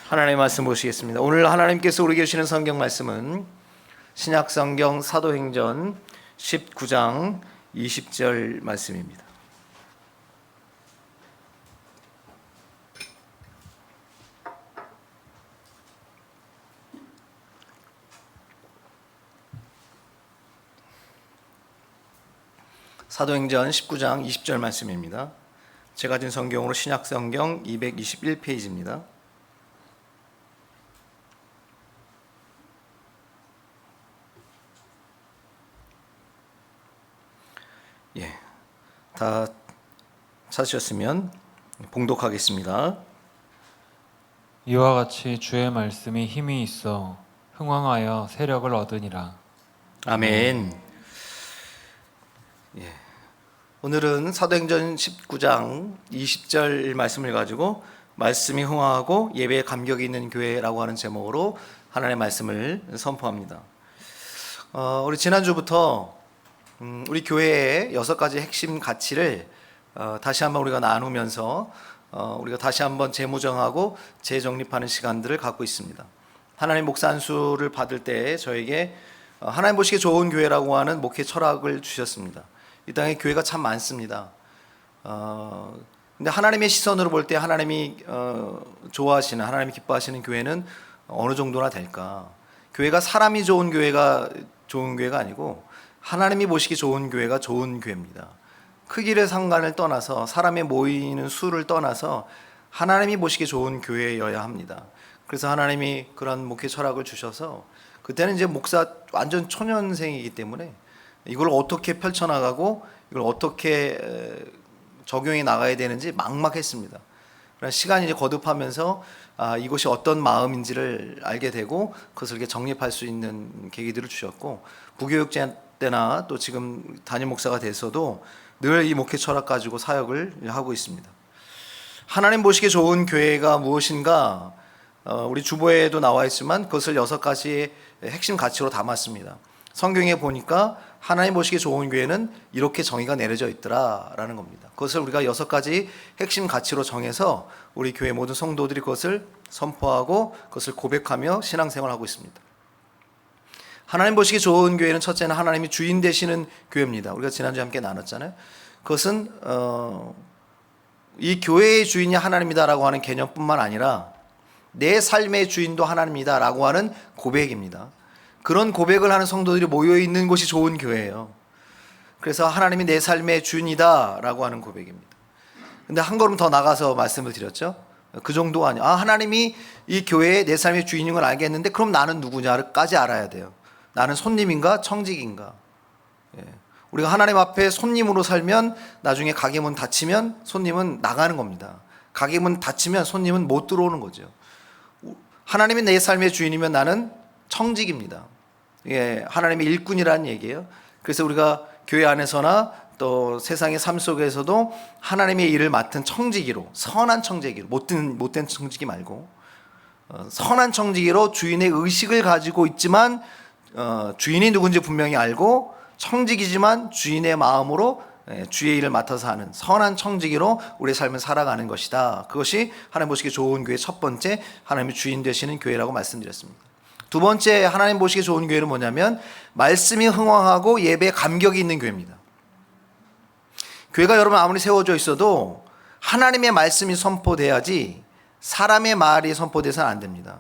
하나님의 말씀 보시겠습니다. 오늘 하나님께서 우리에게 주시는 성경 말씀은 신약성경 사도행전 19장 20절 말씀입니다. 사도행전 19장 20절 말씀입니다. 제가 가진 성경으로 신약성경 221페이지입니다. 다 찾으셨으면 봉독하겠습니다. 이와 같이 주의 말씀이 힘이 있어 흥왕하여 세력을 얻으니라. 아멘. 오늘은 사도행전 19장 20절 말씀을 가지고 말씀이 흥황하고 예배에 감격이 있는 교회라고 하는 제목으로 하나님의 말씀을 선포합니다. 우리 지난주부터 우리 교회의 6가지 핵심 가치를 다시 한번 우리가 나누면서 우리가 다시 한번 재무정하고 재정립하는 시간들을 갖고 있습니다. 하나님 목사 안수를 받을 때 저에게 하나님 보시기에 좋은 교회라고 하는 목회 철학을 주셨습니다. 이 땅에 교회가 참 많습니다. 근데 하나님의 시선으로 볼 때 하나님이 좋아하시는, 하나님이 기뻐하시는 교회는 어느 정도나 될까? 교회가 사람이 좋은 교회가 좋은 교회가 아니고 하나님이 보시기 좋은 교회가 좋은 교회입니다. 크기를 상관을 떠나서 사람의 모이는 수를 떠나서 하나님이 보시기 좋은 교회여야 합니다. 그래서 하나님이 그런 목회 철학을 주셔서 그때는 이제 목사 완전 초년생이기 때문에 이걸 어떻게 펼쳐나가고 이걸 어떻게 적용해 나가야 되는지 막막했습니다. 그러나 시간이 이제 거듭하면서 이것이 어떤 마음인지를 알게 되고 그것을 이렇게 정립할 수 있는 계기들을 주셨고, 부교육제 때나 또 지금 담임 목사가 돼서도 늘 이 목회 철학 가지고 사역을 하고 있습니다. 하나님 보시기에 좋은 교회가 무엇인가, 우리 주보에도 나와 있지만 그것을 6가지의 핵심 가치로 담았습니다. 성경에 보니까 하나님 보시기에 좋은 교회는 이렇게 정의가 내려져 있더라라는 겁니다. 그것을 우리가 6가지 핵심 가치로 정해서 우리 교회 모든 성도들이 그것을 선포하고 그것을 고백하며 신앙생활을 하고 있습니다. 하나님 보시기 좋은 교회는 첫째는 하나님이 주인 되시는 교회입니다. 우리가 지난주에 함께 나눴잖아요. 그것은 이 교회의 주인이 하나님이다라고 하는 개념뿐만 아니라 내 삶의 주인도 하나님이다라고 하는 고백입니다. 그런 고백을 하는 성도들이 모여있는 곳이 좋은 교회예요. 그래서 하나님이 내 삶의 주인이다라고 하는 고백입니다. 근데 한 걸음 더 나가서 말씀을 드렸죠. 그 정도가 아니에요. 하나님이 이 교회의 내 삶의 주인인 걸 알겠는데 그럼 나는 누구냐까지 알아야 돼요. 나는 손님인가 청직인가. 우리가 하나님 앞에 손님으로 살면 나중에 가게 문 닫히면 손님은 나가는 겁니다. 가게 문 닫히면 손님은 못 들어오는 거죠. 하나님이 내 삶의 주인이면 나는 청직입니다. 하나님의 일꾼이라는 얘기예요. 그래서 우리가 교회 안에서나 또 세상의 삶 속에서도 하나님의 일을 맡은 청지기로, 선한 청지기로, 못된 청지기 말고 선한 청지기로 주인의 의식을 가지고 있지만 주인이 누군지 분명히 알고 청지기지만 주인의 마음으로 주의 일을 맡아서 하는 선한 청지기로 우리의 삶을 살아가는 것이다. 그것이 하나님 보시기에 좋은 교회의 첫 번째, 하나님이 주인 되시는 교회라고 말씀드렸습니다. 두 번째 하나님 보시기에 좋은 교회는 뭐냐면 말씀이 흥황하고 예배에 감격이 있는 교회입니다. 교회가 여러분 아무리 세워져 있어도 하나님의 말씀이 선포돼야지 사람의 말이 선포돼서는 안 됩니다.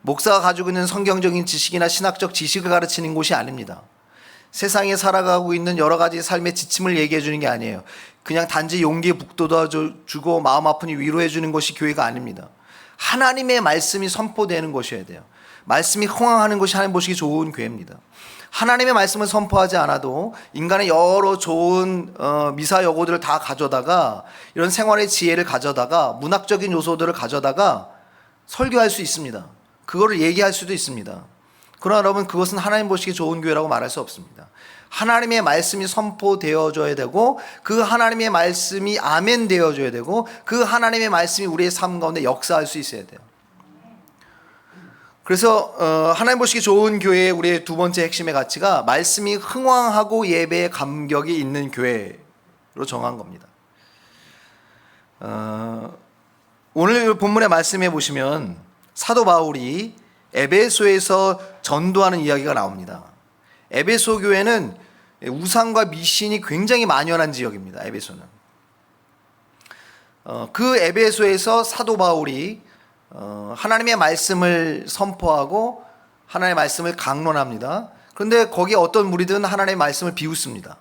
목사가 가지고 있는 성경적인 지식이나 신학적 지식을 가르치는 곳이 아닙니다. 세상에 살아가고 있는 여러 가지 삶의 지침을 얘기해 주는 게 아니에요. 그냥 단지 용기에 북돋아주고 마음 아프니 위로해 주는 것이 교회가 아닙니다. 하나님의 말씀이 선포되는 것이어야 돼요. 말씀이 흥황하는 것이 하나님 보시기 좋은 교회입니다. 하나님의 말씀을 선포하지 않아도 인간의 여러 좋은 미사여고들을 다 가져다가 이런 생활의 지혜를 가져다가 문학적인 요소들을 가져다가 설교할 수 있습니다. 그거를 얘기할 수도 있습니다. 그러나 여러분 그것은 하나님 보시기 좋은 교회라고 말할 수 없습니다. 하나님의 말씀이 선포되어져야 되고 그 하나님의 말씀이 아멘 되어져야 되고 그 하나님의 말씀이 우리의 삶 가운데 역사할 수 있어야 돼요. 그래서 하나님 보시기 좋은 교회의 우리의 두 번째 핵심의 가치가 말씀이 흥황하고 예배에 감격이 있는 교회로 정한 겁니다. 오늘 본문의 말씀해 보시면 사도 바울이 에베소에서 전도하는 이야기가 나옵니다. 에베소 교회는 우상과 미신이 굉장히 만연한 지역입니다. 에베소는. 그 에베소에서 사도 바울이 하나님의 말씀을 선포하고 하나님의 말씀을 강론합니다. 그런데 거기에 어떤 무리들은 하나님의 말씀을 비웃습니다.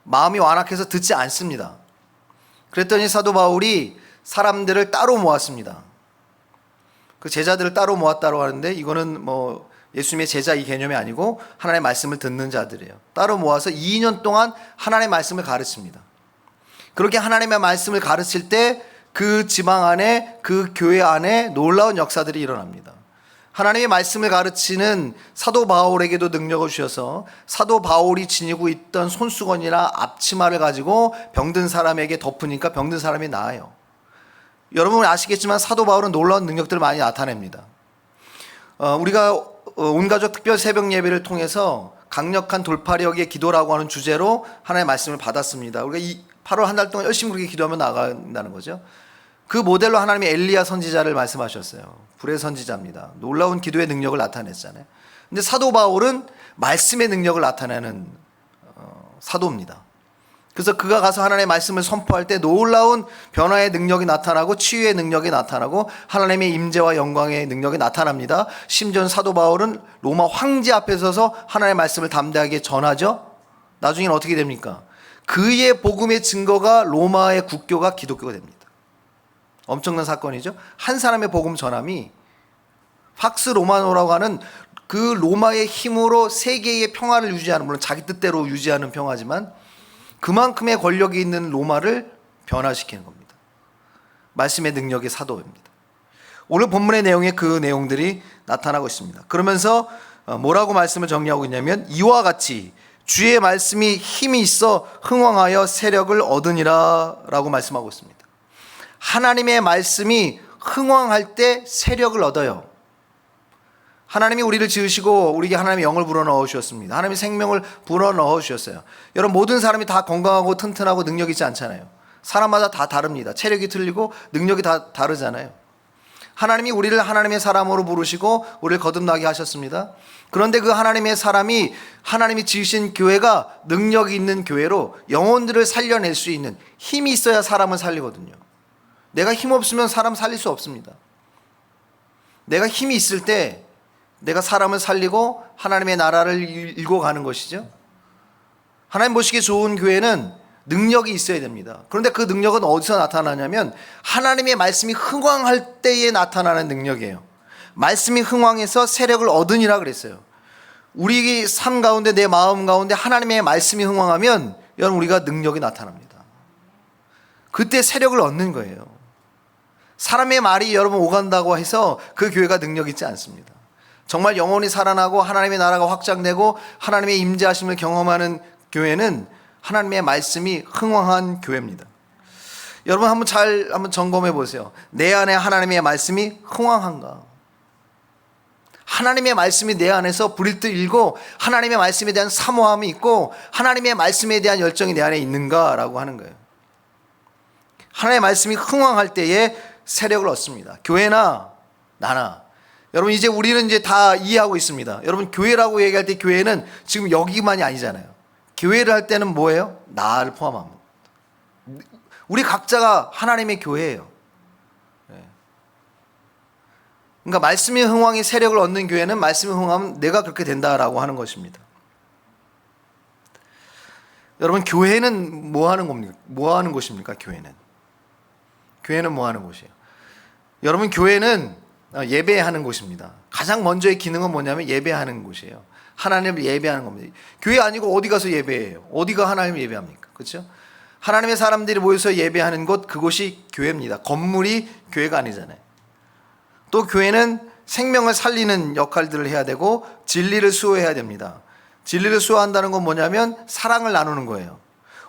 마음이 완악해서 듣지 않습니다. 그랬더니 사도 바울이 사람들을 따로 모았습니다. 그 제자들을 따로 모았다고 하는데 이거는 뭐 예수님의 제자 이 개념이 아니고 하나님의 말씀을 듣는 자들이에요. 따로 모아서 2년 동안 하나님의 말씀을 가르칩니다. 그렇게 하나님의 말씀을 가르칠 때 그 지방 안에, 그 교회 안에 놀라운 역사들이 일어납니다. 하나님의 말씀을 가르치는 사도 바울에게도 능력을 주셔서 사도 바울이 지니고 있던 손수건이나 앞치마를 가지고 병든 사람에게 덮으니까 병든 사람이 나아요. 여러분 아시겠지만 사도 바울은 놀라운 능력들을 많이 나타냅니다. 우리가 온가족 특별 새벽 예배를 통해서 강력한 돌파력의 기도라고 하는 주제로 하나님의 말씀을 받았습니다. 우리가 이 8월 한 달 동안 열심히 그렇게 기도하면 나간다는 거죠. 그 모델로 하나님이 엘리야 선지자를 말씀하셨어요. 불의 선지자입니다. 놀라운 기도의 능력을 나타냈잖아요. 근데 사도 바울은 말씀의 능력을 나타내는 사도입니다. 그래서 그가 가서 하나님의 말씀을 선포할 때 놀라운 변화의 능력이 나타나고 치유의 능력이 나타나고 하나님의 임재와 영광의 능력이 나타납니다. 심지어 사도 바울은 로마 황제 앞에 서서 하나님의 말씀을 담대하게 전하죠. 나중에는 어떻게 됩니까? 그의 복음의 증거가 로마의 국교가 기독교가 됩니다. 엄청난 사건이죠. 한 사람의 복음 전함이 팍스 로마노라고 하는 그 로마의 힘으로 세계의 평화를 유지하는, 물론 자기 뜻대로 유지하는 평화지만 그만큼의 권력이 있는 로마를 변화시키는 겁니다. 말씀의 능력의 사도입니다. 오늘 본문의 내용에 그 내용들이 나타나고 있습니다. 그러면서 뭐라고 말씀을 정리하고 있냐면 이와 같이 주의 말씀이 힘이 있어 흥왕하여 세력을 얻으니라 라고 말씀하고 있습니다. 하나님의 말씀이 흥왕할 때 세력을 얻어요. 하나님이 우리를 지으시고 우리에게 하나님의 영을 불어넣어 주셨습니다. 하나님의 생명을 불어넣어 주셨어요. 여러분 모든 사람이 다 건강하고 튼튼하고 능력 있지 않잖아요. 사람마다 다 다릅니다. 체력이 틀리고 능력이 다 다르잖아요. 하나님이 우리를 하나님의 사람으로 부르시고 우리를 거듭나게 하셨습니다. 그런데 그 하나님의 사람이 하나님이 지으신 교회가 능력이 있는 교회로 영혼들을 살려낼 수 있는 힘이 있어야 사람을 살리거든요. 내가 힘 없으면 사람 살릴 수 없습니다. 내가 힘이 있을 때 내가 사람을 살리고 하나님의 나라를 일궈 가는 것이죠. 하나님 보시기에 좋은 교회는 능력이 있어야 됩니다. 그런데 그 능력은 어디서 나타나냐면 하나님의 말씀이 흥왕할 때에 나타나는 능력이에요. 말씀이 흥왕해서 세력을 얻으니라 그랬어요. 우리 삶 가운데 내 마음 가운데 하나님의 말씀이 흥왕하면 여러분 우리가 능력이 나타납니다. 그때 세력을 얻는 거예요. 사람의 말이 여러분 오간다고 해서 그 교회가 능력 있지 않습니다. 정말 영혼이 살아나고 하나님의 나라가 확장되고 하나님의 임재하심을 경험하는 교회는 하나님의 말씀이 흥왕한 교회입니다. 여러분 한번 점검해 보세요. 내 안에 하나님의 말씀이 흥왕한가? 하나님의 말씀이 내 안에서 불일 듯 일고 하나님의 말씀에 대한 사모함이 있고 하나님의 말씀에 대한 열정이 내 안에 있는가라고 하는 거예요. 하나님의 말씀이 흥왕할 때에 세력을 얻습니다. 교회나 나나. 여러분 이제 우리는 이제 다 이해하고 있습니다. 여러분 교회라고 얘기할 때 교회는 지금 여기만이 아니잖아요. 교회를 할 때는 뭐예요? 나를 포함합니다. 우리 각자가 하나님의 교회예요. 그러니까 말씀의 흥왕이 세력을 얻는 교회는 말씀의 흥왕하면 내가 그렇게 된다라고 하는 것입니다. 여러분 교회는 뭐 하는 겁니까? 뭐 하는 곳입니까? 교회는 뭐 하는 곳이에요? 여러분 교회는 예배하는 곳입니다. 가장 먼저의 기능은 뭐냐면 예배하는 곳이에요. 하나님을 예배하는 겁니다. 교회 아니고 어디 가서 예배해요? 어디가 하나님을 예배합니까? 그렇죠? 하나님의 사람들이 모여서 예배하는 곳 그곳이 교회입니다. 건물이 교회가 아니잖아요. 또 교회는 생명을 살리는 역할들을 해야 되고 진리를 수호해야 됩니다. 진리를 수호한다는 건 뭐냐면 사랑을 나누는 거예요.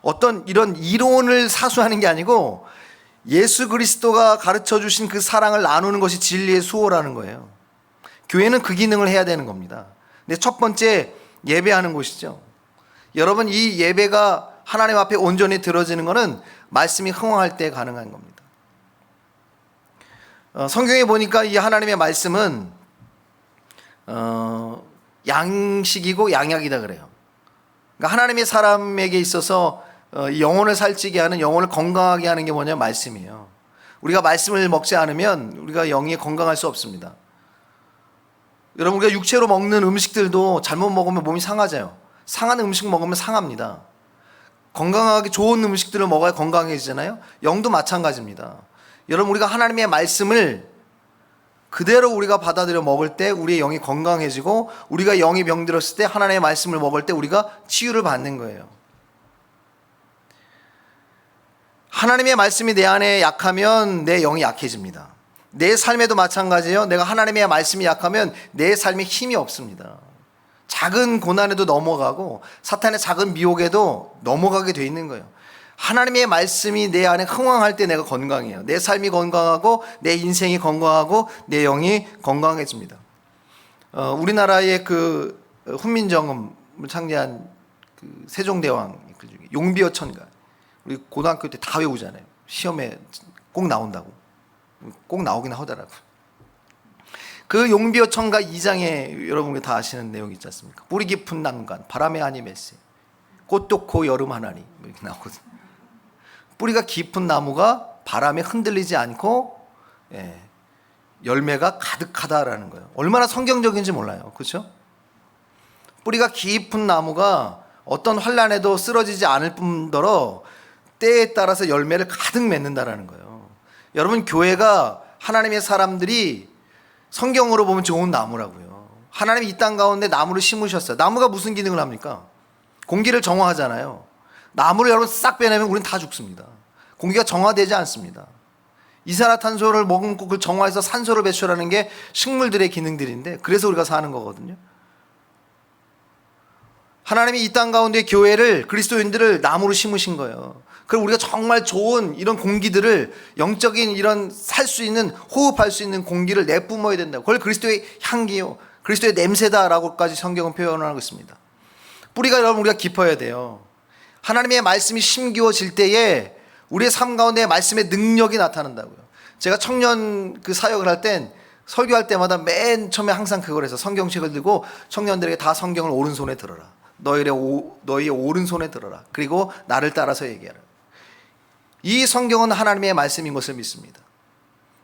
어떤 이런 이론을 사수하는 게 아니고 예수 그리스도가 가르쳐 주신 그 사랑을 나누는 것이 진리의 수호라는 거예요. 교회는 그 기능을 해야 되는 겁니다. 근데 첫 번째 예배하는 곳이죠. 여러분 이 예배가 하나님 앞에 온전히 들어지는 것은 말씀이 흥황할 때 가능한 겁니다. 성경에 보니까 이 하나님의 말씀은 양식이고 양약이다 그래요. 그러니까 하나님의 사람에게 있어서 영혼을 살찌게 하는, 영혼을 건강하게 하는 게 뭐냐면 말씀이에요. 우리가 말씀을 먹지 않으면 우리가 영이 건강할 수 없습니다. 여러분, 우리가 육체로 먹는 음식들도 잘못 먹으면 몸이 상하잖아요. 상한 음식 먹으면 상합니다. 건강하게 좋은 음식들을 먹어야 건강해지잖아요. 영도 마찬가지입니다. 여러분, 우리가 하나님의 말씀을 그대로 우리가 받아들여 먹을 때 우리의 영이 건강해지고, 우리가 영이 병들었을 때 하나님의 말씀을 먹을 때 우리가 치유를 받는 거예요. 하나님의 말씀이 내 안에 약하면 내 영이 약해집니다. 내 삶에도 마찬가지예요. 내가 하나님의 말씀이 약하면 내 삶에 힘이 없습니다. 작은 고난에도 넘어가고 사탄의 작은 미혹에도 넘어가게 돼 있는 거예요. 하나님의 말씀이 내 안에 흥왕할 때 내가 건강해요. 내 삶이 건강하고 내 인생이 건강하고 내 영이 건강해집니다. 우리나라의 그 훈민정음을 창제한 그 세종대왕 용비어천가, 우리 고등학교 때 다 외우잖아요. 시험에 꼭 나온다고. 꼭 나오긴 하더라고요. 그 용비어천가 2장에 여러분이 다 아시는 내용이 있지 않습니까? 뿌리 깊은 난간, 바람의 아니 메세, 꽃도 고 여름 하나니, 이렇게 나오거든요. 뿌리가 깊은 나무가 바람에 흔들리지 않고 열매가 가득하다라는 거예요. 얼마나 성경적인지 몰라요. 그렇죠? 뿌리가 깊은 나무가 어떤 환란에도 쓰러지지 않을 뿐더러 때에 따라서 열매를 가득 맺는다라는 거예요. 여러분, 교회가 하나님의 사람들이 성경으로 보면 좋은 나무라고요. 하나님이 이 땅 가운데 나무를 심으셨어요. 나무가 무슨 기능을 합니까? 공기를 정화하잖아요. 나무를 여러분 싹 빼내면 우리는 다 죽습니다. 공기가 정화되지 않습니다. 이산화탄소를 머금고 그걸 정화해서 산소를 배출하는 게 식물들의 기능들인데, 그래서 우리가 사는 거거든요. 하나님이 이 땅 가운데 교회를, 그리스도인들을 나무로 심으신 거예요. 그럼 우리가 정말 좋은 이런 공기들을, 영적인 이런 살 수 있는, 호흡할 수 있는 공기를 내뿜어야 된다고. 그걸 그리스도의 향기요, 그리스도의 냄새다라고까지 성경은 표현하고 있습니다. 뿌리가 여러분 우리가 깊어야 돼요. 하나님의 말씀이 심기워질 때에 우리의 삶 가운데 말씀의 능력이 나타난다고요. 제가 청년 그 사역을 할 땐, 설교할 때마다 맨 처음에 항상 그걸 해서 성경책을 들고 청년들에게 다 성경을 오른손에 들어라. 너희의 오른손에 들어라. 그리고 나를 따라서 얘기하라. 이 성경은 하나님의 말씀인 것을 믿습니다.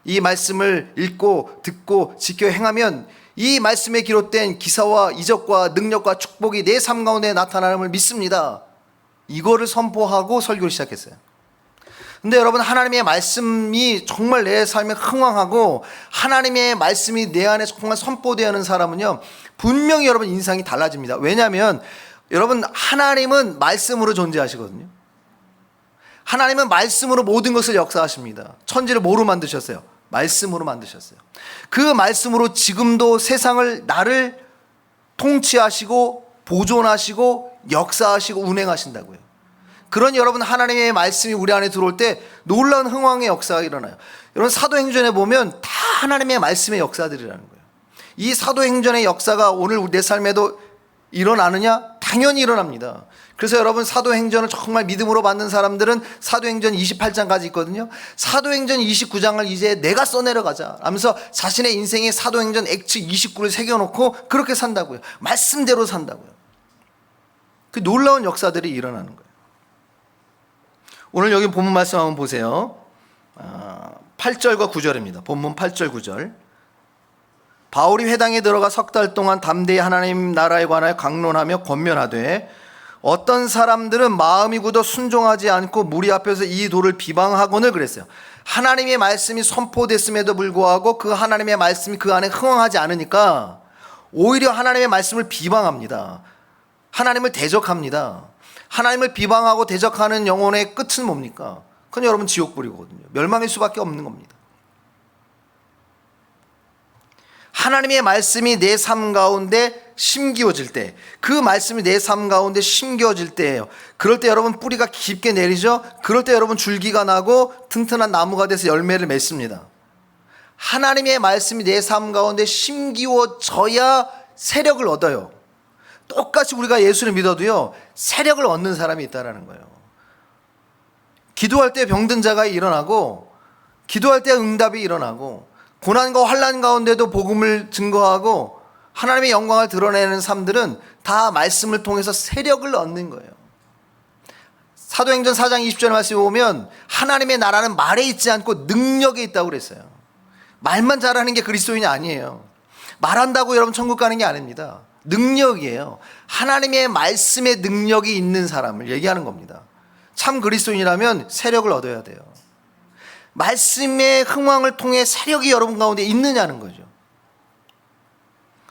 이 말씀을 읽고 듣고 지켜 행하면 이 말씀에 기록된 기사와 이적과 능력과 축복이 내 삶 가운데 나타남을 믿습니다. 이거를 선포하고 설교를 시작했어요. 근데 여러분, 하나님의 말씀이 정말 내 삶에 흥왕하고 하나님의 말씀이 내 안에 정말 선포되는 사람은요, 분명히 여러분 인상이 달라집니다. 왜냐하면 여러분, 하나님은 말씀으로 존재하시거든요. 하나님은 말씀으로 모든 것을 역사하십니다. 천지를 뭐로 만드셨어요? 말씀으로 만드셨어요. 그 말씀으로 지금도 세상을, 나를 통치하시고 보존하시고 역사하시고 운행하신다고요. 그런 여러분, 하나님의 말씀이 우리 안에 들어올 때 놀라운 흥왕의 역사가 일어나요. 여러분, 사도행전에 보면 다 하나님의 말씀의 역사들이라는 거예요. 이 사도행전의 역사가 오늘 내 삶에도 일어나느냐? 당연히 일어납니다. 그래서 여러분, 사도행전을 정말 믿음으로 받는 사람들은 사도행전 28장까지 있거든요. 사도행전 29장을 이제 내가 써내려가자 하면서 자신의 인생에 사도행전 액츠 29를 새겨놓고 그렇게 산다고요. 말씀대로 산다고요. 그 놀라운 역사들이 일어나는 거예요. 오늘 여기 본문 말씀 한번 보세요. 8절과 9절입니다. 본문 8절 9절. 바울이 회당에 들어가 석 달 동안 담대히 하나님 나라에 관하여 강론하며 권면하되, 어떤 사람들은 마음이 굳어 순종하지 않고 무리 앞에서 이 도를 비방하거늘 그랬어요. 하나님의 말씀이 선포됐음에도 불구하고 그 하나님의 말씀이 그 안에 흥황하지 않으니까 오히려 하나님의 말씀을 비방합니다. 하나님을 대적합니다. 하나님을 비방하고 대적하는 영혼의 끝은 뭡니까? 그건 여러분 지옥불이거든요. 멸망일 수밖에 없는 겁니다. 하나님의 말씀이 내 삶 가운데 심기워질 때, 그 말씀이 내 삶 가운데 심기워질 때예요. 그럴 때 여러분 뿌리가 깊게 내리죠. 그럴 때 여러분 줄기가 나고 튼튼한 나무가 돼서 열매를 맺습니다. 하나님의 말씀이 내 삶 가운데 심기워져야 세력을 얻어요. 똑같이 우리가 예수를 믿어도요, 세력을 얻는 사람이 있다는 거예요. 기도할 때 병든 자가 일어나고, 기도할 때 응답이 일어나고, 고난과 환난 가운데도 복음을 증거하고 하나님의 영광을 드러내는 삶들은 다 말씀을 통해서 세력을 얻는 거예요. 사도행전 4장 20절 말씀에 보면 하나님의 나라는 말에 있지 않고 능력에 있다고 그랬어요. 말만 잘하는 게 그리스도인이 아니에요. 말한다고 여러분 천국 가는 게 아닙니다. 능력이에요. 하나님의 말씀의 능력이 있는 사람을 얘기하는 겁니다. 참 그리스도인이라면 세력을 얻어야 돼요. 말씀의 흥왕을 통해 세력이 여러분 가운데 있느냐는 거죠.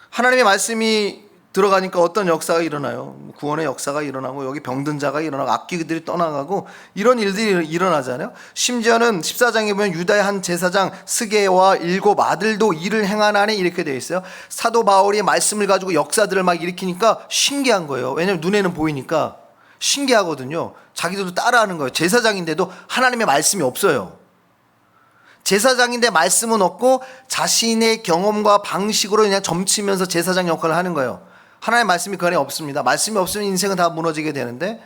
하나님의 말씀이 들어가니까 어떤 역사가 일어나요? 구원의 역사가 일어나고 여기 병든 자가 일어나고 악귀들이 떠나가고 이런 일들이 일어나잖아요. 심지어는 14장에 보면 유다의 한 제사장 스게와 7 아들도 일을 행하나니 이렇게 되어 있어요. 사도 바울이 말씀을 가지고 역사들을 막 일으키니까 신기한 거예요. 왜냐하면 눈에는 보이니까 신기하거든요. 자기들도 따라하는 거예요. 제사장인데도 하나님의 말씀이 없어요. 제사장인데 말씀은 없고 자신의 경험과 방식으로 그냥 점치면서 제사장 역할을 하는 거예요. 하나님의 말씀이 그 안에 없습니다. 말씀이 없으면 인생은 다 무너지게 되는데,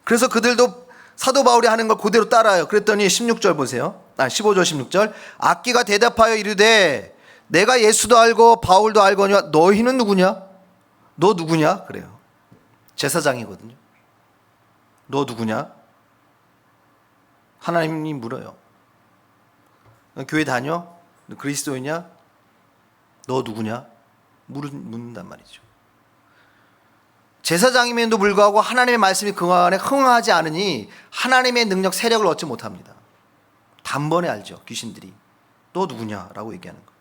그래서 그들도 사도 바울이 하는 걸 그대로 따라요. 그랬더니 16절 보세요. 15절 16절. 악기가 대답하여 이르되 내가 예수도 알고 바울도 알거니와 너희는 누구냐? 너 누구냐? 그래요. 제사장이거든요. 너 누구냐? 하나님이 물어요. 교회 다녀? 너 그리스도이냐? 너 누구냐? 묻는단 말이죠. 제사장임에도 불구하고 하나님의 말씀이 그 안에 흥하지 않으니 하나님의 능력 세력을 얻지 못합니다. 단번에 알죠. 귀신들이. 너 누구냐라고 얘기하는 거.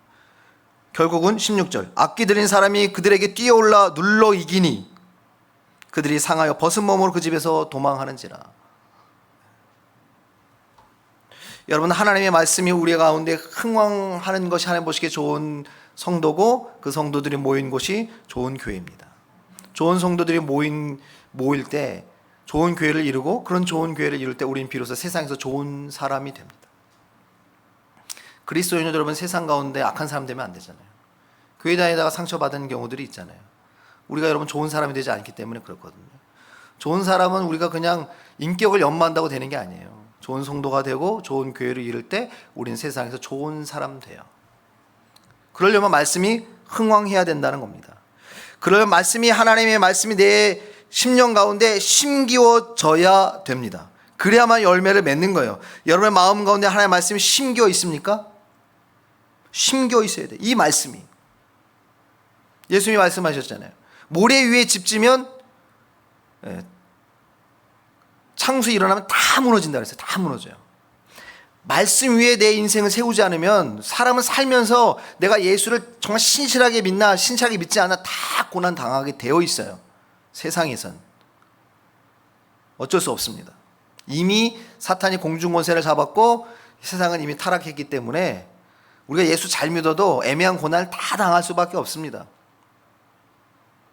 결국은 16절. 악기 들린 사람이 그들에게 뛰어올라 눌러 이기니 그들이 상하여 벗은 몸으로 그 집에서 도망하는지라. 여러분, 하나님의 말씀이 우리 가운데 흥왕하는 것이 하나님 보시기에 좋은 성도고, 그 성도들이 모인 곳이 좋은 교회입니다. 좋은 성도들이 모일 때 좋은 교회를 이루고, 그런 좋은 교회를 이룰 때 우리는 비로소 세상에서 좋은 사람이 됩니다. 그리스도인 여러분, 세상 가운데 악한 사람 되면 안 되잖아요. 교회 다니다가 상처받은 경우들이 있잖아요. 우리가 여러분 좋은 사람이 되지 않기 때문에 그렇거든요. 좋은 사람은 우리가 그냥 인격을 연마한다고 되는 게 아니에요. 좋은 성도가 되고 좋은 교회를 이룰 때 우리는 세상에서 좋은 사람 돼요. 그러려면 말씀이 흥왕해야 된다는 겁니다. 그러면 말씀이, 하나님의 말씀이 내 심령 가운데 심기워져야 됩니다. 그래야만 열매를 맺는 거예요. 여러분의 마음 가운데 하나님의 말씀이 심겨 있습니까? 심겨 있어야 돼요. 이 말씀이. 예수님이 말씀하셨잖아요. 모래 위에 집 지면 창수 일어나면 다 무너진다 그랬어요. 다 무너져요. 말씀 위에 내 인생을 세우지 않으면 사람은 살면서 내가 예수를 정말 신실하게 믿나 신실하게 믿지 않나 다 고난 당하게 되어 있어요. 세상에선 어쩔 수 없습니다. 이미 사탄이 공중권세를 잡았고 세상은 이미 타락했기 때문에 우리가 예수 잘 믿어도 애매한 고난을 다 당할 수밖에 없습니다.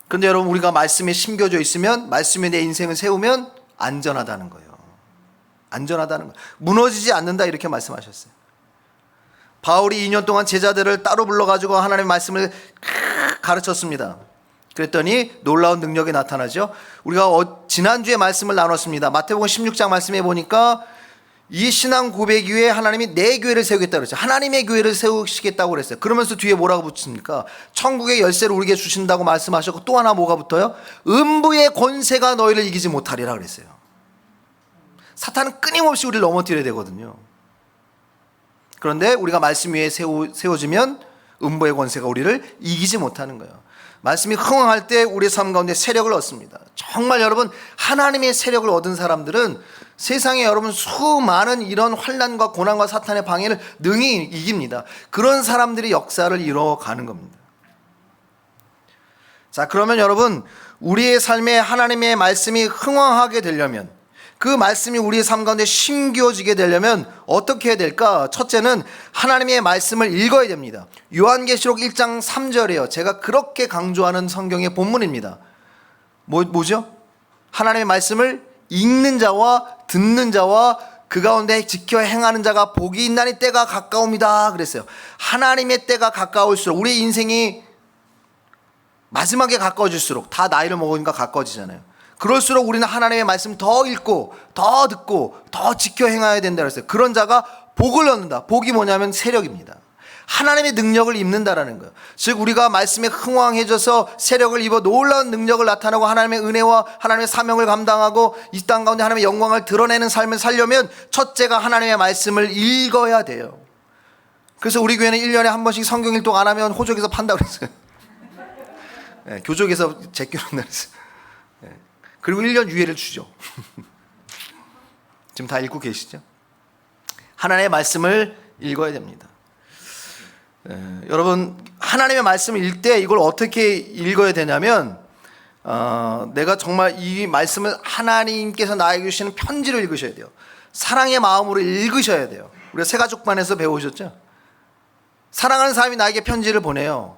그런데 여러분, 우리가 말씀에 심겨져 있으면, 말씀에 내 인생을 세우면 안전하다는 거예요. 안전하다는 거예요. 무너지지 않는다 이렇게 말씀하셨어요. 바울이 2년 동안 제자들을 따로 불러가지고 하나님의 말씀을 가르쳤습니다. 그랬더니 놀라운 능력이 나타나죠. 우리가 지난주에 말씀을 나눴습니다. 마태복음 16장 말씀해 보니까 이 신앙 고백 이후에 하나님이 내 교회를 세우겠다고 그랬어요. 하나님의 교회를 세우시겠다고 그랬어요. 그러면서 뒤에 뭐라고 붙습니까? 천국의 열쇠를 우리에게 주신다고 말씀하셨고, 또 하나 뭐가 붙어요? 음부의 권세가 너희를 이기지 못하리라 그랬어요. 사탄은 끊임없이 우리를 넘어뜨려야 되거든요. 그런데 우리가 말씀 위에 세워지면 음부의 권세가 우리를 이기지 못하는 거예요. 말씀이 흥황할 때 우리의 삶 가운데 세력을 얻습니다. 정말 여러분, 하나님의 세력을 얻은 사람들은 세상에 여러분 수많은 이런 환난과 고난과 사탄의 방해를 능히 이깁니다. 그런 사람들이 역사를 이뤄가는 겁니다. 자, 그러면 여러분, 우리의 삶에 하나님의 말씀이 흥황하게 되려면, 그 말씀이 우리의 삶 가운데 심겨지게 되려면 어떻게 해야 될까? 첫째는 하나님의 말씀을 읽어야 됩니다. 요한계시록 1장 3절이에요. 제가 그렇게 강조하는 성경의 본문입니다. 뭐죠? 하나님의 말씀을 읽는 자와 듣는 자와 그 가운데 지켜 행하는 자가 복이 있나니 때가 가까웁니다 그랬어요. 하나님의 때가 가까울수록, 우리 인생이 마지막에 가까워질수록, 다 나이를 먹으니까 가까워지잖아요. 그럴수록 우리는 하나님의 말씀 더 읽고 더 듣고 더 지켜 행해야 된다 그랬어요. 그런 자가 복을 얻는다. 복이 뭐냐면 세력입니다. 하나님의 능력을 입는다라는 거예요. 즉 우리가 말씀에 흥왕해져서 세력을 입어 놀라운 능력을 나타내고 하나님의 은혜와 하나님의 사명을 감당하고 이 땅 가운데 하나님의 영광을 드러내는 삶을 살려면 첫째가 하나님의 말씀을 읽어야 돼요. 그래서 우리 교회는 1년에 한 번씩 성경 일독 안 하면 호적에서 판다고 그랬어요. 네, 교족에서 제껴놓는다 그랬어요. 네. 그리고 1년 유예를 주죠. 지금 다 읽고 계시죠? 하나님의 말씀을 읽어야 됩니다. 여러분 하나님의 말씀을 읽을 때 이걸 어떻게 읽어야 되냐면 내가 정말 이 말씀을 하나님께서 나에게 주시는 편지를 읽으셔야 돼요. 사랑의 마음으로 읽으셔야 돼요. 우리가 새가족반에서 배우셨죠? 사랑하는 사람이 나에게 편지를 보내요.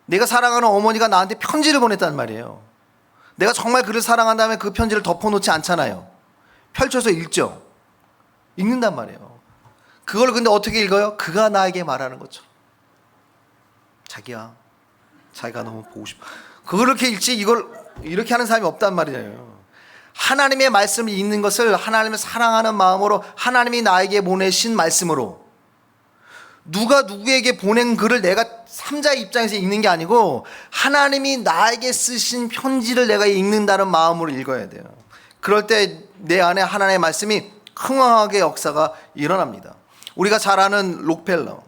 내가 사랑하는 어머니가 나한테 편지를 보냈단 말이에요. 내가 정말 그를 사랑한다면 그 편지를 덮어놓지 않잖아요. 펼쳐서 읽죠. 읽는단 말이에요. 그걸 근데 어떻게 읽어요? 그가 나에게 말하는 것처럼. 자기야, 자기가 너무 보고 싶어. 그렇게 읽지 이걸 이렇게 하는 사람이 없단 말이에요. 하나님의 말씀을 읽는 것을 하나님을 사랑하는 마음으로 하나님이 나에게 보내신 말씀으로 누가 누구에게 보낸 글을 내가 3자의 입장에서 읽는 게 아니고 하나님이 나에게 쓰신 편지를 내가 읽는다는 마음으로 읽어야 돼요. 그럴 때 내 안에 하나님의 말씀이 흥황하게 역사가 일어납니다. 우리가 잘 아는 록펠러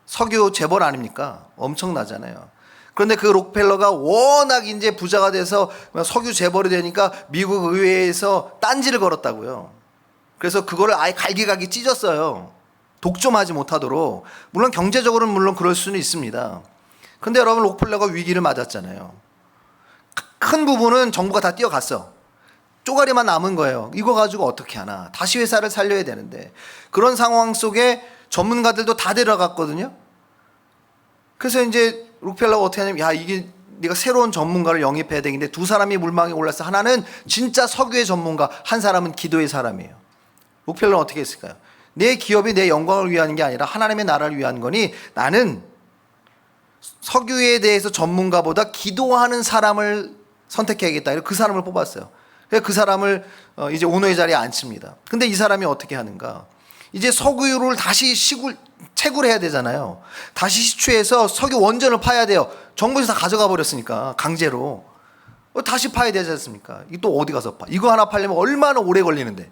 석유 재벌 아닙니까? 엄청나잖아요. 그런데 그 록펠러가 워낙 이제 부자가 돼서 석유 재벌이 되니까 미국 의회에서 딴지를 걸었다고요. 그래서 그거를 아예 갈기갈기 찢었어요. 독점하지 못하도록. 물론 경제적으로는 물론 그럴 수는 있습니다. 근데 여러분 록펠러가 위기를 맞았잖아요. 큰 부분은 정부가 다 뛰어갔어. 쪼가리만 남은 거예요. 이거 가지고 어떻게 하나. 다시 회사를 살려야 되는데. 그런 상황 속에 전문가들도 다 데려갔거든요. 그래서 이제 록펠러가 어떻게 하냐면 야 이게 네가 새로운 전문가를 영입해야 되는데 두 사람이 물망에 올랐어. 하나는 진짜 석유의 전문가, 한 사람은 기도의 사람이에요. 록펠러는 어떻게 했을까요? 내 기업이 내 영광을 위한 게 아니라 하나님의 나라를 위한 거니 나는 석유에 대해서 전문가보다 기도하는 사람을 선택해야겠다. 그 사람을 뽑았어요. 그래서 그 사람을 이제 오너의 자리에 앉힙니다. 근데 이 사람이 어떻게 하는가? 이제 석유를 다시 채굴해야 되잖아요. 다시 시추해서 석유 원전을 파야 돼요. 정부에서 다 가져가 버렸으니까 강제로. 다시 파야 되지 않습니까? 이게 또 어디 가서 파? 이거 하나 팔려면 얼마나 오래 걸리는데.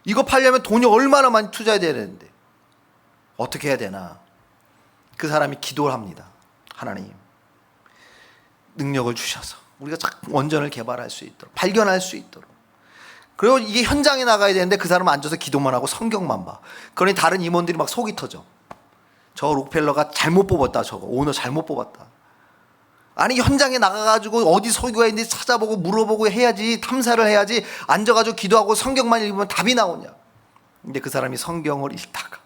이거 팔려면 돈이 얼마나 많이 투자해야 되는데. 어떻게 해야 되나? 그 사람이 기도를 합니다. 하나님 능력을 주셔서 우리가 원전을 개발할 수 있도록 발견할 수 있도록. 그리고 이게 현장에 나가야 되는데 그 사람은 앉아서 기도만 하고 성경만 봐. 그러니 다른 임원들이 막 속이 터져. 저 록펠러가 잘못 뽑았다. 저거 오너 잘못 뽑았다. 아니 현장에 나가가지고 어디 석유가 있는지 찾아보고 물어보고 해야지. 탐사를 해야지. 앉아가지고 기도하고 성경만 읽으면 답이 나오냐. 근데 그 사람이 성경을 읽다가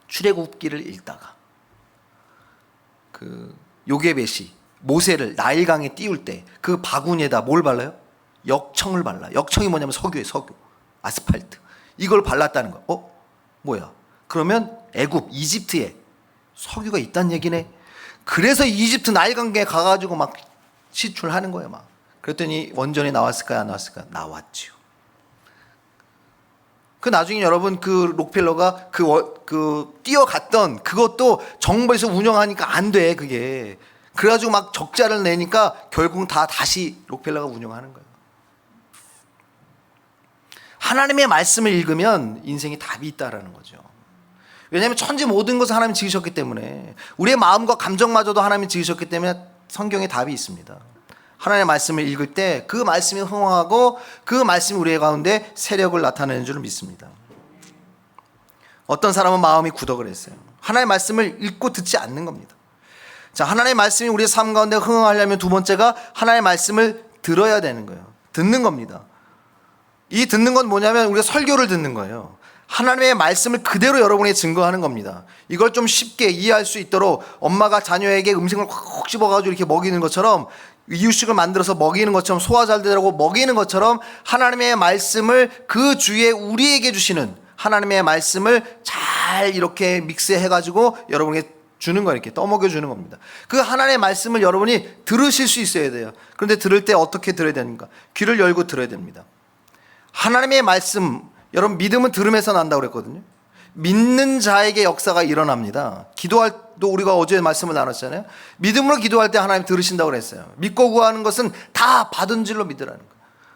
출애굽기를 읽다가 그 요게벳이 모세를 나일강에 띄울 때 그 바구니에다 뭘 발라요? 역청을 발라. 역청이 뭐냐면 석유예요. 석유. 아스팔트. 이걸 발랐다는 거야. 뭐야? 그러면 애굽, 이집트에 석유가 있다는 얘기네. 그래서 이집트 나일강에 가가지고 막 시출하는 거예요. 막. 그랬더니 원전이 나왔을까요? 안 나왔을까요? 나왔죠. 그 나중에 여러분 그 록펠러가 뛰어갔던 그것도 정부에서 운영하니까 안 돼. 그게. 그래가지고 막 적자를 내니까 결국 다시 록펠러가 운영하는 거예요. 하나님의 말씀을 읽으면 인생에 답이 있다라는 거죠. 왜냐하면 천지 모든 것을 하나님이 지으셨기 때문에 우리의 마음과 감정마저도 하나님이 지으셨기 때문에 성경에 답이 있습니다. 하나님의 말씀을 읽을 때 그 말씀이 흥황하고 그 말씀이 우리의 가운데 세력을 나타내는 줄 믿습니다. 어떤 사람은 마음이 굳어그랬어요. 하나님의 말씀을 읽고 듣지 않는 겁니다. 자, 하나님의 말씀이 우리의 삶 가운데 흥황하려면 두 번째가 하나님의 말씀을 들어야 되는 거예요. 듣는 겁니다. 이 듣는 건 뭐냐면 우리가 설교를 듣는 거예요. 하나님의 말씀을 그대로 여러분에게 증거하는 겁니다. 이걸 좀 쉽게 이해할 수 있도록 엄마가 자녀에게 음식을 콕 집어가지고 이렇게 먹이는 것처럼 이유식을 만들어서 먹이는 것처럼 소화 잘 되라고 먹이는 것처럼 하나님의 말씀을 그 주에 우리에게 주시는 하나님의 말씀을 잘 이렇게 믹스해가지고 여러분에게 주는 거 이렇게 떠먹여 주는 겁니다. 그 하나님의 말씀을 여러분이 들으실 수 있어야 돼요. 그런데 들을 때 어떻게 들어야 되는가? 귀를 열고 들어야 됩니다. 하나님의 말씀, 여러분 믿음은 들음에서 난다고 그랬거든요. 믿는 자에게 역사가 일어납니다. 기도할 때 우리가 어제 말씀을 나눴잖아요. 믿음으로 기도할 때 하나님 들으신다고 그랬어요. 믿고 구하는 것은 다 받은 줄로 믿으라는 거예요.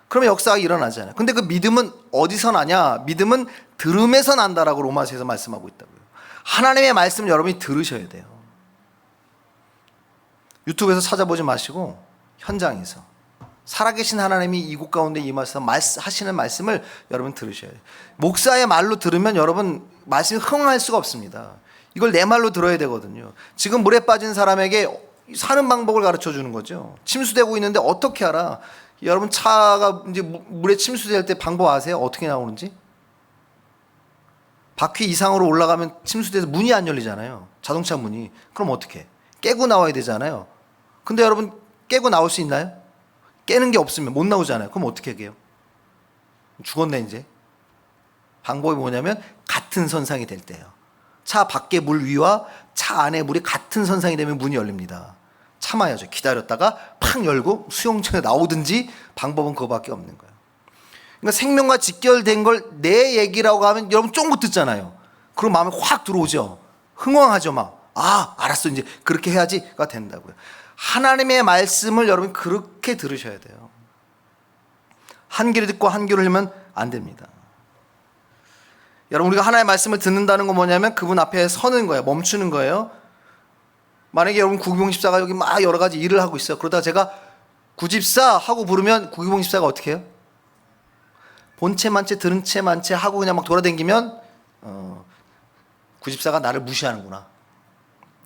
그러면 역사가 일어나잖아요. 근데 그 믿음은 어디서 나냐? 믿음은 들음에서 난다라고 로마서에서 말씀하고 있다고요. 하나님의 말씀을 여러분이 들으셔야 돼요. 유튜브에서 찾아보지 마시고 현장에서 살아계신 하나님이 이곳 가운데 임하셔서 하시는 말씀을 여러분 들으셔야 돼요. 목사의 말로 들으면 여러분 말씀이 흥할 수가 없습니다. 이걸 내 말로 들어야 되거든요. 지금 물에 빠진 사람에게 사는 방법을 가르쳐 주는 거죠. 침수되고 있는데 어떻게 알아? 여러분 차가 이제 물에 침수될 때 방법 아세요? 어떻게 나오는지? 바퀴 이상으로 올라가면 침수돼서 문이 안 열리잖아요. 자동차 문이. 그럼 어떻게 해? 깨고 나와야 되잖아요. 근데 여러분 깨고 나올 수 있나요? 깨는 게 없으면 못 나오잖아요. 그럼 어떻게 해요? 죽었네 이제. 방법이 뭐냐면 같은 선상이 될 때예요. 차 밖에 물 위와 차 안에 물이 같은 선상이 되면 문이 열립니다. 참아야죠. 기다렸다가 팍 열고 수용체에 나오든지 방법은 그거밖에 없는 거예요. 그러니까 생명과 직결된 걸 내 얘기라고 하면 여러분 쫑긋 듣잖아요. 그럼 마음에 확 들어오죠. 흥황하죠. 막 알았어 이제 그렇게 해야지가 된다고요. 하나님의 말씀을 여러분 그렇게 들으셔야 돼요. 한 귀를 듣고 한 귀를 흘리면 안 됩니다. 여러분 우리가 하나님의 말씀을 듣는다는 건 뭐냐면 그분 앞에 서는 거예요. 멈추는 거예요. 만약에 여러분 구기봉집사가 여기 막 여러 가지 일을 하고 있어요. 그러다가 제가 구집사 하고 부르면 구기봉집사가 어떻게 해요? 본체 만체 들은 채 만체 하고 그냥 막 돌아다니면 구집사가 나를 무시하는구나.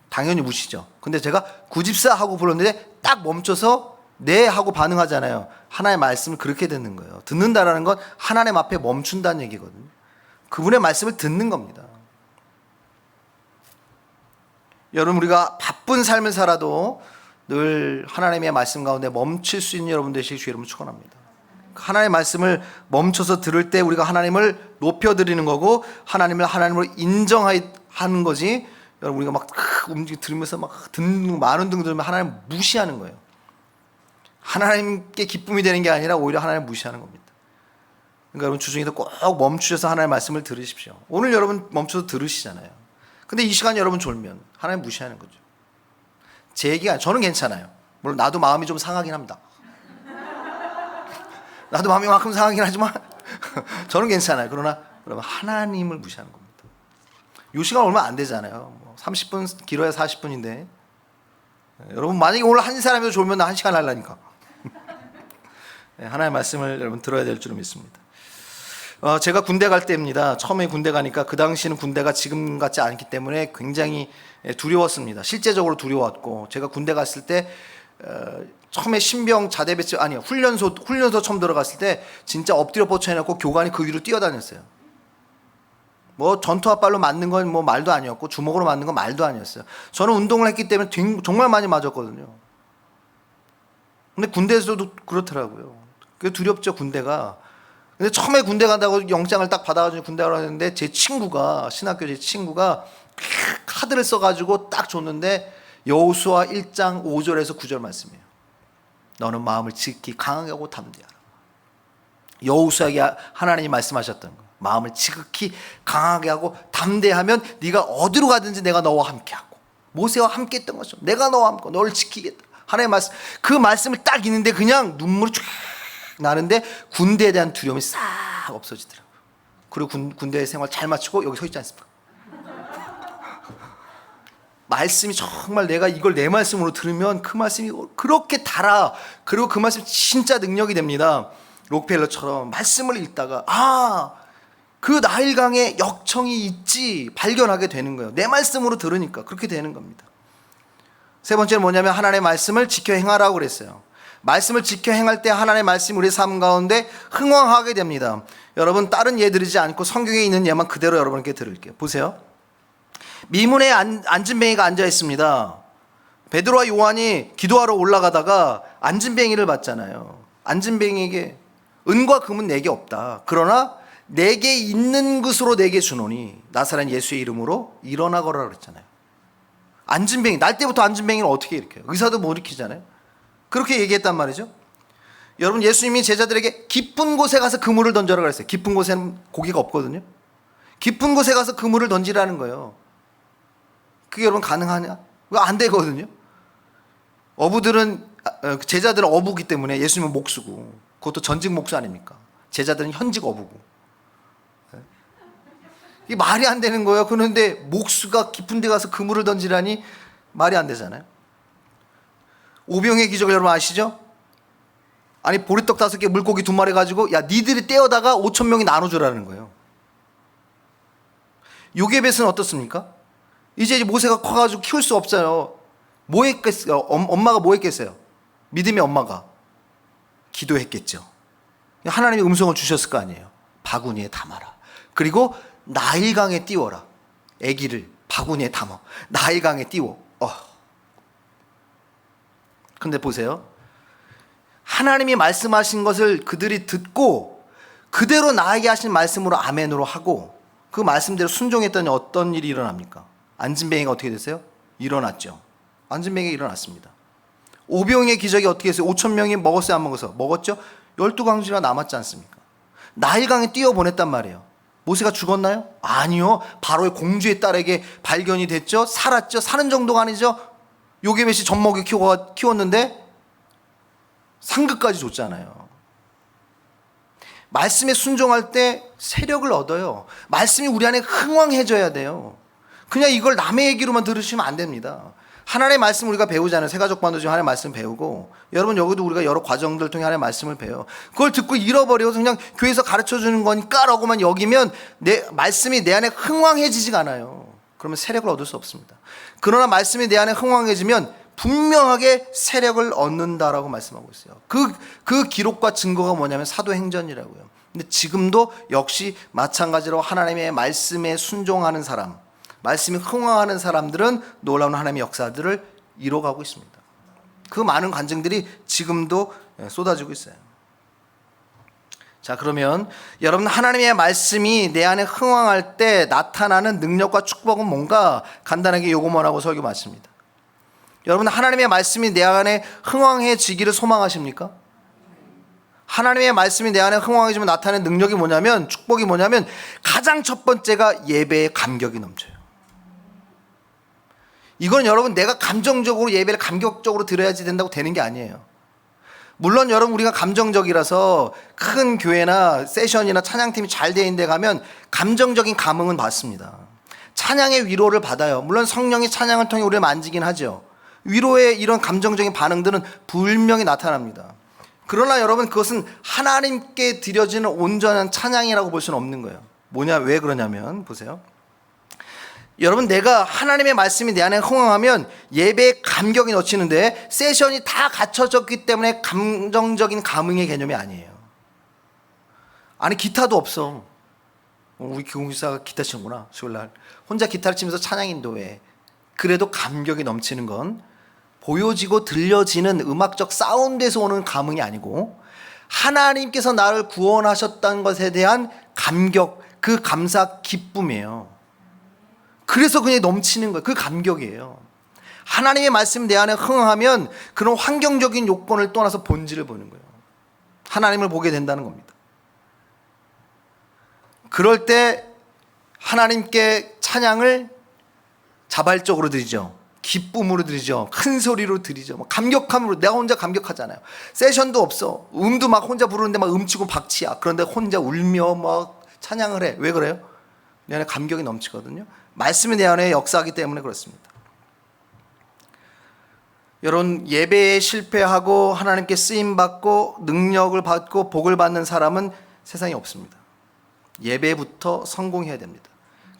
당연히 무시죠. 근데 제가 구집사 하고 불렀는데 딱 멈춰서 네 하고 반응하잖아요. 하나님의 말씀을 그렇게 듣는 거예요. 듣는다라는 건 하나님 앞에 멈춘다는 얘기거든요. 그분의 말씀을 듣는 겁니다. 여러분 우리가 바쁜 삶을 살아도 늘 하나님의 말씀 가운데 멈출 수 있는 여러분 되시길 주의 이름으로 축원합니다. 하나님의 말씀을 멈춰서 들을 때 우리가 하나님을 높여드리는 거고 하나님을 하나님으로 인정하는 거지. 여러분 우리가 막 들으면서 막 듣는 많은 등 들으면 하나님 무시하는 거예요. 하나님께 기쁨이 되는 게 아니라 오히려 하나님 무시하는 겁니다. 그러니까 여러분 주중에도 꼭 멈추셔서 하나님의 말씀을 들으십시오. 오늘 여러분 멈춰서 들으시잖아요. 근데 이 시간 여러분 졸면 하나님 무시하는 거죠. 제 얘기가 저는 괜찮아요. 물론 나도 마음이 좀 상하긴 합니다. 나도 마음이 만큼 상하긴 하지만 저는 괜찮아요. 그러나 여러분 하나님을 무시하는 겁니다. 이 시간 얼마 안 되잖아요. 30분 길어야 40분인데 여러분 만약에 오늘 한 사람이라도 졸면 나 1시간 하려니까. 하나님의 말씀을 여러분 들어야 될 줄 믿습니다. 제가 군대 갈 때입니다. 처음에 군대 가니까 그 당시는 군대가 지금 같지 않기 때문에 굉장히 두려웠습니다. 실제적으로 두려웠고 제가 군대 갔을 때 처음에 신병 자대 배치 훈련소 처음 들어갔을 때 진짜 엎드려 뻗쳐놓고 교관이 그 위로 뛰어다녔어요. 뭐 전투화발로 맞는 건 뭐 말도 아니었고 주먹으로 맞는 건 말도 아니었어요. 저는 운동을 했기 때문에 정말 많이 맞았거든요. 근데 군대에서도 그렇더라고요. 그게 두렵죠 군대가. 근데 처음에 군대 간다고 영장을 딱 받아가지고 군대 가러 갔는데 제 친구가 신학교 제 친구가 카드를 써가지고 딱 줬는데 여호수아 1장 5절에서 9절 말씀이에요. 너는 마음을 지극히 강하게 하고 담대하라. 여호수아에게 하나님이 말씀하셨던 거. 마음을 지극히 강하게 하고 담대하면 네가 어디로 가든지 내가 너와 함께하고 모세와 함께했던 것처럼 내가 너와 함께 너를 지키겠다. 하나님의 말씀 그 말씀을 딱 읽는데 그냥 눈물이 쫙 나는데 군대에 대한 두려움이 싹 없어지더라고요. 그리고 군대 생활 잘 마치고 여기 서 있지 않습니까? 말씀이 정말 내가 이걸 내 말씀으로 들으면 그 말씀이 그렇게 달아. 그리고 그 말씀이 진짜 능력이 됩니다. 록펠러처럼 말씀을 읽다가 그 나일강에 역청이 있지 발견하게 되는 거예요. 내 말씀으로 들으니까 그렇게 되는 겁니다. 세 번째는 뭐냐면 하나님의 말씀을 지켜 행하라고 그랬어요. 말씀을 지켜 행할 때 하나님의 말씀이 우리의 삶 가운데 흥왕하게 됩니다. 여러분 다른 예 들으지 않고 성경에 있는 예만 그대로 여러분께 들을게요. 보세요. 미문에 안진뱅이가 앉아 있습니다. 베드로와 요한이 기도하러 올라가다가 안진뱅이를 봤잖아요. 안진뱅이에게 은과 금은 내게 없다. 그러나 내게 있는 것으로 내게 주노니 나사렛 예수의 이름으로 일어나 걸어라 그랬잖아요. 안진뱅이 날 때부터 안진뱅이를 어떻게 일으켜요? 의사도 못 일으키잖아요. 그렇게 얘기했단 말이죠. 여러분 예수님이 제자들에게 깊은 곳에 가서 그물을 던져라 그랬어요. 깊은 곳에는 고기가 없거든요. 깊은 곳에 가서 그물을 던지라는 거예요. 그게 여러분 가능하냐? 그거 안 되거든요. 제자들은 어부기 때문에 예수님은 목수고, 그것도 전직 목수 아닙니까? 제자들은 현직 어부고. 이게 말이 안 되는 거예요. 그런데 목수가 깊은 데 가서 그물을 던지라니 말이 안 되잖아요. 오병의 기적을 여러분 아시죠? 아니 보리떡 5개 물고기 2마리 가지고 야 니들이 떼어다가 5,000명이 나눠주라는 거예요. 요게벳은 어떻습니까? 이제 모세가 커가지고 키울 수 없어요. 뭐 했겠어요? 엄마가 뭐 했겠어요? 믿음의 엄마가 기도했겠죠. 하나님이 음성을 주셨을 거 아니에요. 바구니에 담아라. 그리고 나일강에 띄워라. 아기를 바구니에 담아 나일강에 띄워. 근데 보세요. 하나님이 말씀하신 것을 그들이 듣고 그대로 나에게 하신 말씀으로 아멘으로 하고 그 말씀대로 순종했더니 어떤 일이 일어납니까? 안진뱅이가 어떻게 됐어요? 일어났죠. 안진뱅이가 일어났습니다. 오병의 기적이 어떻게 했어요? 5,000명이 먹었어요, 안 먹었어요? 먹었죠? 12광지가 남았지 않습니까? 나일강에 띄워보냈단 말이에요. 모세가 죽었나요? 아니요. 바로의 공주의 딸에게 발견이 됐죠. 살았죠. 사는 정도가 아니죠. 요게벳이 젖먹이 키웠는데 상급까지 줬잖아요. 말씀에 순종할 때 세력을 얻어요. 말씀이 우리 안에 흥왕해져야 돼요. 그냥 이걸 남의 얘기로만 들으시면 안 됩니다. 하나님의 말씀 우리가 배우잖아요. 새가족 반도 중에 하나님의 말씀 배우고, 여러분 여기도 우리가 여러 과정들 통해 하나님의 말씀을 배워요. 그걸 듣고 잃어버려서 그냥 교회에서 가르쳐주는 거니까라고만 여기면 내 말씀이 내 안에 흥왕해지지가 않아요. 그러면 세력을 얻을 수 없습니다. 그러나 말씀이 내 안에 흥왕해지면 분명하게 세력을 얻는다라고 말씀하고 있어요. 그 기록과 증거가 뭐냐면 사도행전이라고요. 근데 지금도 역시 마찬가지로 하나님의 말씀에 순종하는 사람, 말씀이 흥황하는 사람들은 놀라운 하나님의 역사들을 이뤄가고 있습니다. 그 많은 간증들이 지금도 쏟아지고 있어요. 자, 그러면 여러분 하나님의 말씀이 내 안에 흥황할 때 나타나는 능력과 축복은 뭔가 간단하게 요것만 하고 설교 마칩니다. 여러분 하나님의 말씀이 내 안에 흥황해지기를 소망하십니까? 하나님의 말씀이 내 안에 흥황해지면 나타나는 능력이 뭐냐면, 축복이 뭐냐면 가장 첫 번째가 예배에 감격이 넘쳐요. 이건 여러분 내가 감정적으로 예배를 감격적으로 드려야지 된다고 되는 게 아니에요. 물론 여러분 우리가 감정적이라서 큰 교회나 세션이나 찬양팀이 잘 돼 있는 데 가면 감정적인 감흥은 받습니다. 찬양의 위로를 받아요. 물론 성령이 찬양을 통해 우리를 만지긴 하죠. 위로의 이런 감정적인 반응들은 분명히 나타납니다. 그러나 여러분 그것은 하나님께 드려지는 온전한 찬양이라고 볼 수는 없는 거예요. 왜 그러냐면 보세요. 여러분 내가 하나님의 말씀이 내 안에 흥황하면 예배에 감격이 넘치는데 세션이 다 갖춰졌기 때문에 감정적인 감흥의 개념이 아니에요. 아니 기타도 없어. 우리 교공기사가 기타 치는구나. 수요일날 혼자 기타를 치면서 찬양 인도해. 그래도 감격이 넘치는 건 보여지고 들려지는 음악적 사운드에서 오는 감흥이 아니고 하나님께서 나를 구원하셨다는 것에 대한 감격, 그 감사 기쁨이에요. 그래서 그냥 넘치는 거예요. 그 감격이에요. 하나님의 말씀 내 안에 흥하면 그런 환경적인 요건을 떠나서 본질을 보는 거예요. 하나님을 보게 된다는 겁니다. 그럴 때 하나님께 찬양을 자발적으로 드리죠. 기쁨으로 드리죠. 큰 소리로 드리죠. 감격함으로. 내가 혼자 감격하잖아요. 세션도 없어. 음도 막 혼자 부르는데 막 음치고 박치야. 그런데 혼자 울며 막 찬양을 해. 왜 그래요? 내 안에 감격이 넘치거든요. 말씀이 내 안에 역사하기 때문에 그렇습니다. 여러분 예배에 실패하고 하나님께 쓰임받고 능력을 받고 복을 받는 사람은 세상에 없습니다. 예배부터 성공해야 됩니다.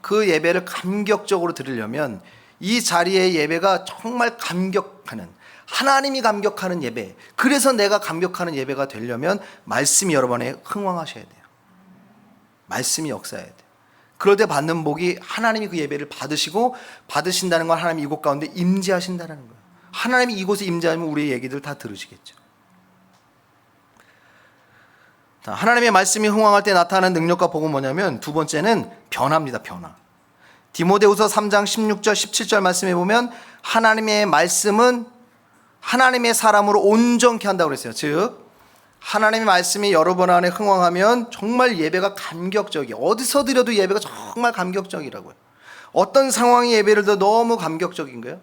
그 예배를 감격적으로 드리려면 이 자리의 예배가 정말 감격하는, 하나님이 감격하는 예배, 그래서 내가 감격하는 예배가 되려면 말씀이 여러분에 흥왕하셔야 돼요. 말씀이 역사해야 돼요. 그럴 때 받는 복이 하나님이 그 예배를 받으신다는 건 하나님이 이곳 가운데 임재하신다는 거예요. 하나님이 이곳에 임재하면 우리의 얘기들 다 들으시겠죠. 하나님의 말씀이 흥황할 때 나타나는 능력과 복은 뭐냐면 두 번째는 변화입니다. 변화. 디모데후서 3장 16절 17절 말씀해 보면 하나님의 말씀은 하나님의 사람으로 온전케 한다고 그랬어요. 즉 하나님의 말씀이 여러분 안에 흥왕하면 정말 예배가 감격적이에요. 어디서 드려도 예배가 정말 감격적이라고요. 어떤 상황이 예배를 드려 너무 감격적인 거예요.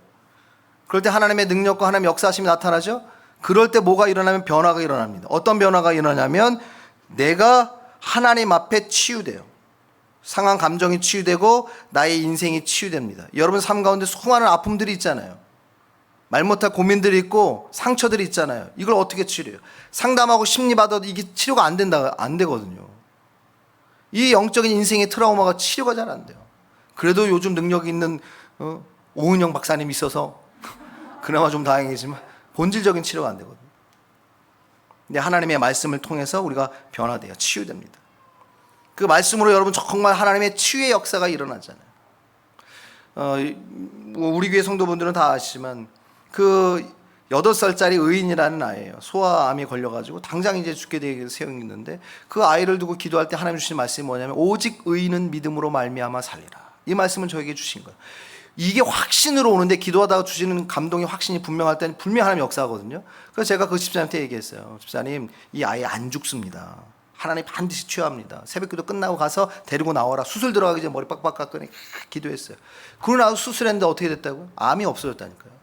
그럴 때 하나님의 능력과 하나님의 역사하심이 나타나죠. 그럴 때 뭐가 일어나면 변화가 일어납니다. 어떤 변화가 일어나냐면 내가 하나님 앞에 치유돼요. 상한 감정이 치유되고 나의 인생이 치유됩니다. 여러분 삶 가운데 수많은 아픔들이 있잖아요. 말 못할 고민들이 있고 상처들이 있잖아요. 이걸 어떻게 치료해요? 상담하고 심리받아도 이게 치료가 안 되거든요. 이 영적인 인생의 트라우마가 치료가 잘 안 돼요. 그래도 요즘 능력이 있는 오은영 박사님이 있어서 그나마 좀 다행이지만 본질적인 치료가 안 되거든요. 근데 하나님의 말씀을 통해서 우리가 변화돼요. 치유됩니다. 그 말씀으로 여러분 정말 하나님의 치유의 역사가 일어나잖아요. 우리 교회 성도분들은 다 아시지만 그 8살짜리 의인이라는 아이예요. 소아암이 걸려가지고 당장 이제 죽게 되게 세우는데 그 아이를 두고 기도할 때 하나님 주신 말씀이 뭐냐면 오직 의인은 믿음으로 말미암아 살리라. 이 말씀을 저에게 주신 거예요. 이게 확신으로 오는데 기도하다가 주시는 감동의 확신이 분명할 때는 분명히 하나님 역사하거든요. 그래서 제가 그 집사님한테 얘기했어요. 집사님, 이 아이 안 죽습니다. 하나님 반드시 치유합니다. 새벽기도 끝나고 가서 데리고 나와라. 수술 들어가기 전에 머리 빡빡 깎으니 기도했어요. 그러고 나서 수술했는데 어떻게 됐다고요? 암이 없어졌다니까요.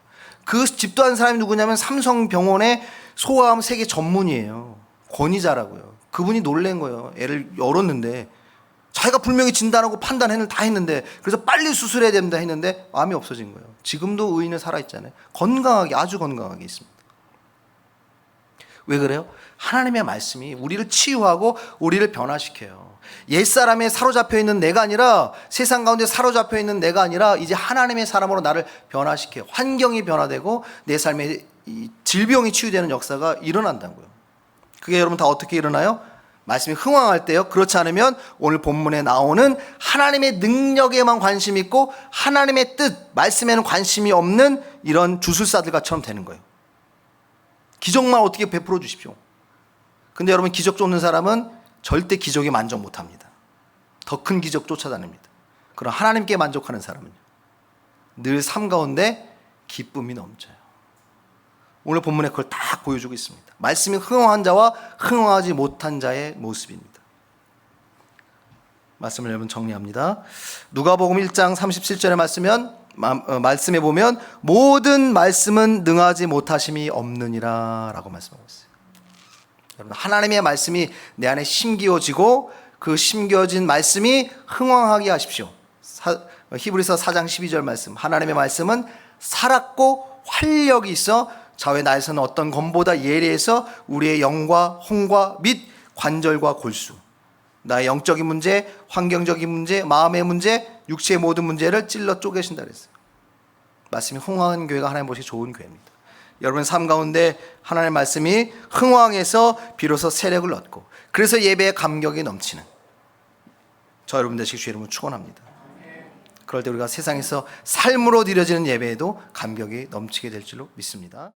그 집도한 사람이 누구냐면 삼성병원의 소아암 세계 전문이에요. 권위자라고요. 그분이 놀란 거예요. 애를 열었는데 자기가 분명히 진단하고 판단을 다 했는데 그래서 빨리 수술해야 된다 했는데 암이 없어진 거예요. 지금도 의인은 살아있잖아요. 건강하게, 아주 건강하게 있습니다. 왜 그래요? 하나님의 말씀이 우리를 치유하고 우리를 변화시켜요. 옛사람에 사로잡혀 있는 내가 아니라, 세상 가운데 사로잡혀 있는 내가 아니라 이제 하나님의 사람으로 나를 변화시켜요. 환경이 변화되고 내 삶에 이 질병이 치유되는 역사가 일어난다고요. 그게 여러분 다 어떻게 일어나요? 말씀이 흥왕할 때요. 그렇지 않으면 오늘 본문에 나오는 하나님의 능력에만 관심이 있고 하나님의 뜻, 말씀에는 관심이 없는 이런 주술사들과처럼 되는 거예요. 기적만 어떻게 베풀어 주십시오. 근데 여러분, 기적 쫓는 사람은 절대 기적에 만족 못합니다. 더 큰 기적 쫓아다닙니다. 그럼 하나님께 만족하는 사람은요, 늘 삶 가운데 기쁨이 넘쳐요. 오늘 본문에 그걸 다 보여주고 있습니다. 말씀이 흥황한 자와 흥황하지 못한 자의 모습입니다. 말씀을 여러분 정리합니다. 누가복음 1장 37절의 말씀에 보면 모든 말씀은 능하지 못하심이 없느니라 라고 말씀하고 있어요. 여러분, 하나님의 말씀이 내 안에 심기어지고 그 심겨진 말씀이 흥황하게 하십시오. 히브리서 4장 12절 말씀, 하나님의 말씀은 살았고 활력이 있어 좌우의 나에서는 어떤 검보다 예리해서 우리의 영과 혼과 및 관절과 골수, 나의 영적인 문제, 환경적인 문제, 마음의 문제, 육체의 모든 문제를 찔러 쪼개신다 그랬어요. 말씀이 흥황한 교회가 하나님 보시기 좋은 교회입니다. 여러분 삶 가운데 하나님의 말씀이 흥황해서 비로소 세력을 얻고 그래서 예배의 감격이 넘치는 저 여러분 되시기 주의 이름으로 축원합니다. 그럴 때 우리가 세상에서 삶으로 드려지는 예배에도 감격이 넘치게 될 줄로 믿습니다.